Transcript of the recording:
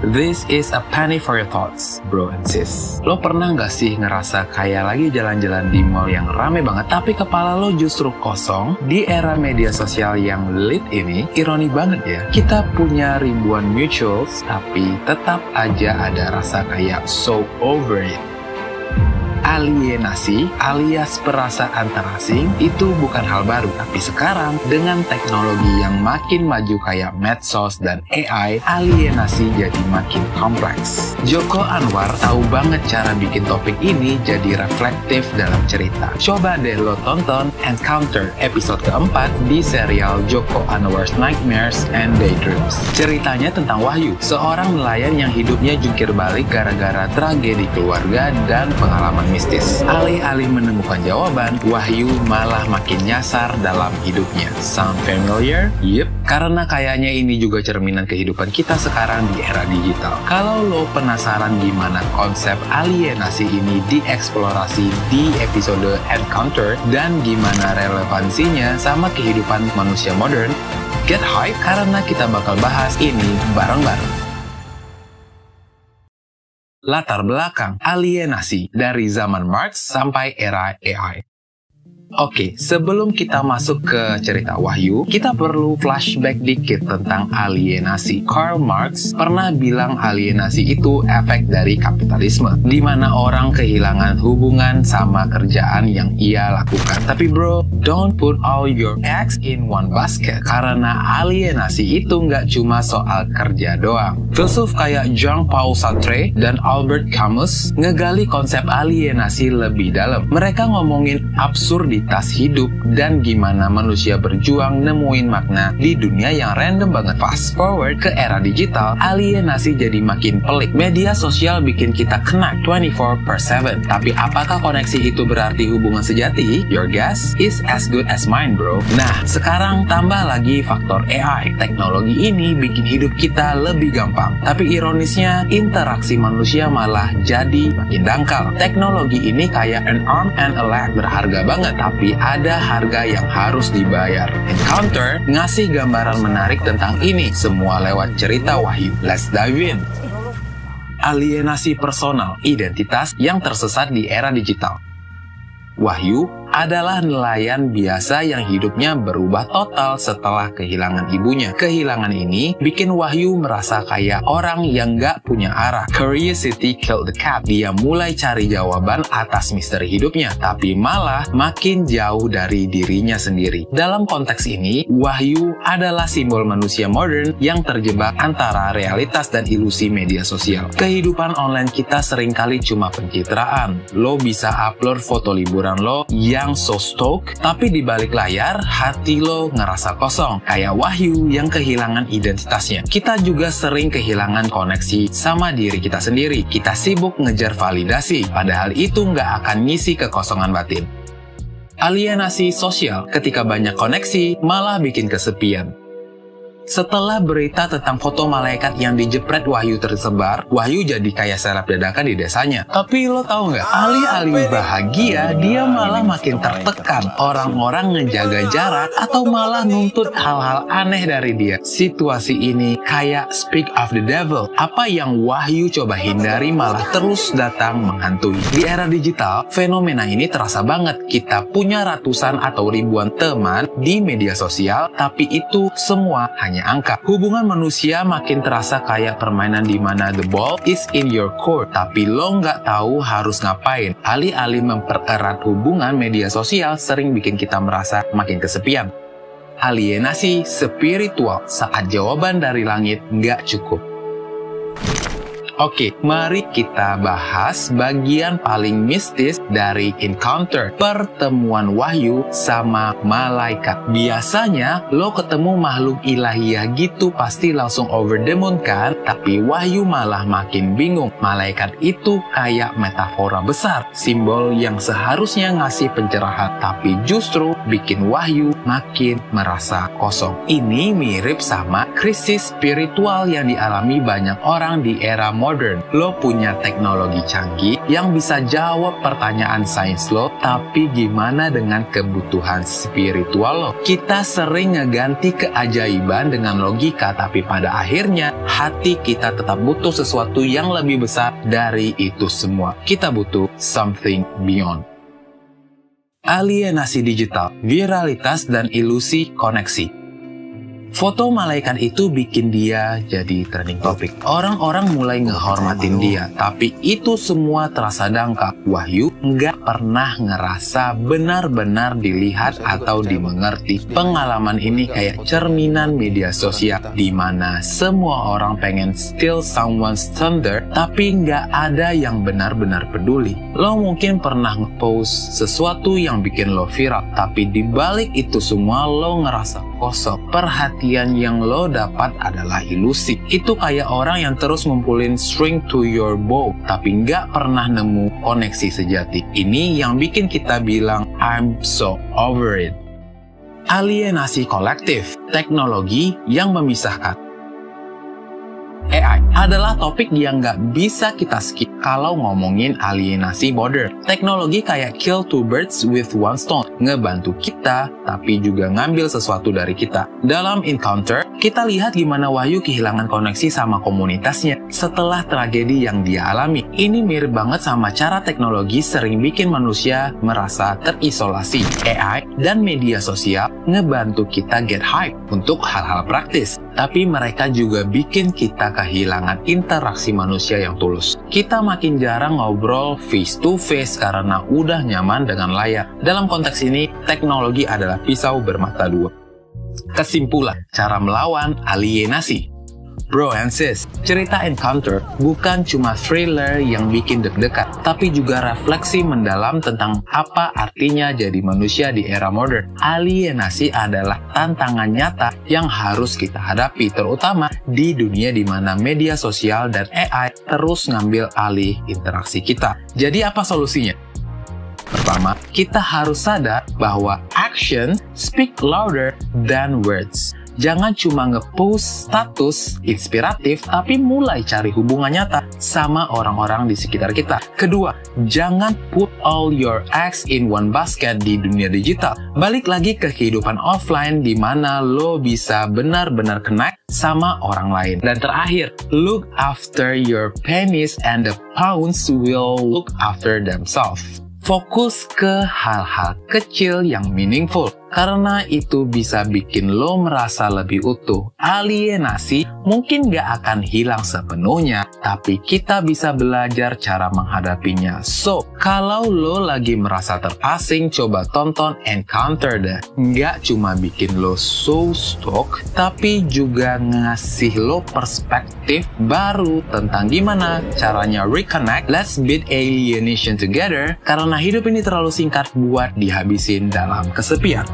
This is a penny for your thoughts, bro and sis. Lo pernah nggak sih ngerasa kayak lagi jalan-jalan di mall yang rame banget, tapi kepala lo justru kosong? Di era media sosial yang lit ini, ironi banget ya. Kita punya ribuan mutuals, tapi tetap aja ada rasa kayak so over it. Alienasi alias perasaan terasing itu bukan hal baru, tapi sekarang dengan teknologi yang makin maju kayak medsos dan AI, alienasi jadi makin kompleks. Joko Anwar tahu banget cara bikin topik ini jadi reflektif dalam cerita. Coba deh lo tonton Encounter episode keempat di serial Joko Anwar's Nightmares and Daydreams. Ceritanya tentang Wahyu, seorang nelayan yang hidupnya jungkir balik gara-gara tragedi keluarga dan pengalaman mistis. Alih-alih menemukan jawaban, Wahyu malah makin nyasar dalam hidupnya. Sound familiar? Yup, karena kayaknya ini juga cerminan kehidupan kita sekarang di era digital. Kalau lo penasaran gimana konsep alienasi ini dieksplorasi di episode Encounter dan gimana relevansinya sama kehidupan manusia modern, get hype karena kita bakal bahas ini bareng-bareng. Latar belakang alienasi dari zaman Marx sampai era AI. Oke, sebelum kita masuk ke cerita Wahyu, kita perlu flashback dikit tentang alienasi. Karl Marx pernah bilang alienasi itu efek dari kapitalisme, di mana orang kehilangan hubungan sama kerjaan yang ia lakukan. Tapi bro, don't put all your eggs in one basket, karena alienasi itu nggak cuma soal kerja doang. Filsuf kayak Jean-Paul Sartre dan Albert Camus ngegali konsep alienasi lebih dalam. Mereka ngomongin absurditas hidup dan gimana manusia berjuang nemuin makna di dunia yang random banget. Fast forward ke era digital, alienasi jadi makin pelik. Media sosial bikin kita connect 24/7. Tapi apakah koneksi itu berarti hubungan sejati? Your guess is as good as mine, bro. Nah, sekarang tambah lagi faktor AI. Teknologi ini bikin hidup kita lebih gampang. Tapi ironisnya, interaksi manusia malah jadi makin dangkal. Teknologi ini kayak an arm and a leg, berharga banget, tapi ada harga yang harus dibayar. Encounter ngasih gambaran menarik tentang ini, semua lewat cerita Wahyu. Let's dive in. Alienasi personal, identitas yang tersesat di era digital. Wahyu adalah nelayan biasa yang hidupnya berubah total setelah kehilangan ibunya. Kehilangan ini bikin Wahyu merasa kayak orang yang gak punya arah. Curiosity killed the cat. Dia mulai cari jawaban atas misteri hidupnya, tapi malah makin jauh dari dirinya sendiri. Dalam konteks ini, Wahyu adalah simbol manusia modern yang terjebak antara realitas dan ilusi media sosial. Kehidupan online kita seringkali cuma pencitraan. Lo bisa upload foto liburan lo yang so stoked, tapi di balik layar hati lo ngerasa kosong, kayak Wahyu yang kehilangan identitasnya. Kita juga sering kehilangan koneksi sama diri kita sendiri. Kita sibuk ngejar validasi, padahal itu nggak akan ngisi kekosongan batin. Alienasi sosial, ketika banyak koneksi malah bikin kesepian. Setelah berita tentang foto malaikat yang dijepret Wahyu tersebar, Wahyu jadi kayak seleb dadakan di desanya. Tapi lo tahu nggak? Alih-alih bahagia, dia malah makin tertekan. Orang-orang ngejaga jarak atau malah nuntut hal-hal aneh dari dia. Situasi ini kayak speak of the devil. Apa yang Wahyu coba hindari malah terus datang menghantui. Di era digital, fenomena ini terasa banget. Kita punya ratusan atau ribuan teman di media sosial, tapi itu semua hanya angka. Hubungan manusia makin terasa kayak permainan di mana the ball is in your court, tapi lo nggak tahu harus ngapain. Alih-alih mempererat hubungan, media sosial sering bikin kita merasa makin kesepian. Alienasi spiritual saat jawaban dari langit nggak cukup. Oke, mari kita bahas bagian paling mistis dari Encounter, pertemuan Wahyu sama malaikat. Biasanya lo ketemu makhluk ilahiyah gitu pasti langsung over the moon kan? Tapi Wahyu malah makin bingung. Malaikat itu kayak metafora besar, simbol yang seharusnya ngasih pencerahan, tapi justru bikin Wahyu makin merasa kosong. Ini mirip sama krisis spiritual yang dialami banyak orang di era modern. Lo punya teknologi canggih, yang bisa jawab pertanyaan sains lo, tapi gimana dengan kebutuhan spiritual lo? Kita sering ngeganti keajaiban dengan logika, tapi pada akhirnya hati kita tetap butuh sesuatu yang lebih besar dari itu semua. Kita butuh something beyond. Alienasi digital, viralitas dan ilusi koneksi. Foto malaikat itu bikin dia jadi trending topik. Orang-orang mulai ngehormatin dia, tapi itu semua terasa dangkal. Wahyu nggak pernah ngerasa benar-benar dilihat atau dimengerti. Pengalaman ini kayak cerminan media sosial, di mana semua orang pengen steal someone's thunder, tapi nggak ada yang benar-benar peduli. Lo mungkin pernah nge-post sesuatu yang bikin lo viral, tapi di balik itu semua lo ngerasa kosong. Perhatian yang lo dapat adalah ilusi. Itu kayak orang yang terus ngumpulin string to your bow, tapi nggak pernah nemu koneksi sejati. Ini yang bikin kita bilang, I'm so over it. Alienasi kolektif, teknologi yang memisahkan. AI adalah topik yang nggak bisa kita skip kalau ngomongin alienasi modern. Teknologi kayak kill two birds with one stone, ngebantu kita, tapi juga ngambil sesuatu dari kita. Dalam Encounter, kita lihat gimana Wahyu kehilangan koneksi sama komunitasnya setelah tragedi yang dia alami. Ini mirip banget sama cara teknologi sering bikin manusia merasa terisolasi. AI dan media sosial ngebantu kita get hype untuk hal-hal praktis, tapi mereka juga bikin kita kehilangan interaksi manusia yang tulus. Kita makin jarang ngobrol face to face karena udah nyaman dengan layar. Dalam konteks ini, teknologi adalah pisau bermata dua. Kesimpulan, cara melawan alienasi. Bro and sis, cerita Encounter bukan cuma thriller yang bikin deg-degan, tapi juga refleksi mendalam tentang apa artinya jadi manusia di era modern. Alienasi adalah tantangan nyata yang harus kita hadapi, terutama di dunia di mana media sosial dan AI terus ngambil alih interaksi kita. Jadi apa solusinya? Pertama, kita harus sadar bahwa action speak louder than words. Jangan cuma nge-post status inspiratif, tapi mulai cari hubungan nyata sama orang-orang di sekitar kita. Kedua, jangan put all your eggs in one basket di dunia digital. Balik lagi ke kehidupan offline di mana lo bisa benar-benar connect sama orang lain. Dan terakhir, look after your pennies and the pounds will look after themselves. Fokus ke hal-hal kecil yang meaningful, karena itu bisa bikin lo merasa lebih utuh. Alienasi mungkin gak akan hilang sepenuhnya, tapi kita bisa belajar cara menghadapinya. So, kalau lo lagi merasa terasing, coba tonton Encounter deh. Gak cuma bikin lo so stuck, tapi juga ngasih lo perspektif baru tentang gimana caranya reconnect. Let's beat alienation together, karena hidup ini terlalu singkat buat dihabisin dalam kesepian.